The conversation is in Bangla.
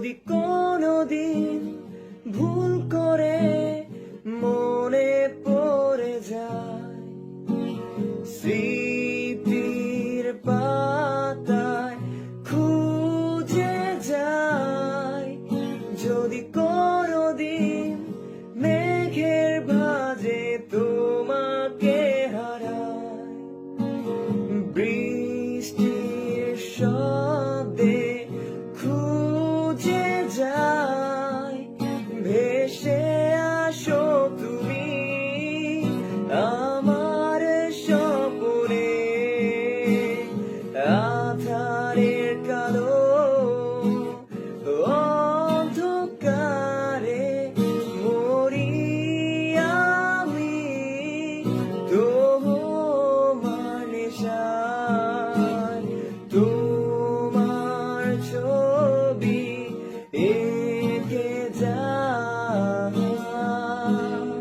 যদি কোনোদিন ভুল করে মনে পড়ে যায় স্মৃতির পাতায় খুঁজে যায়, যদি কোনোদিন মেঘের ভাঁজে তোমাকে হারায়, বৃষ্টির শব্দে খুঁজে যায়, ভেসে আসো তুমি আমার স্বপ্নে, আধারের কালো অন্ধকারে মরি আমি তোমার নেশায়, তোমার ছবি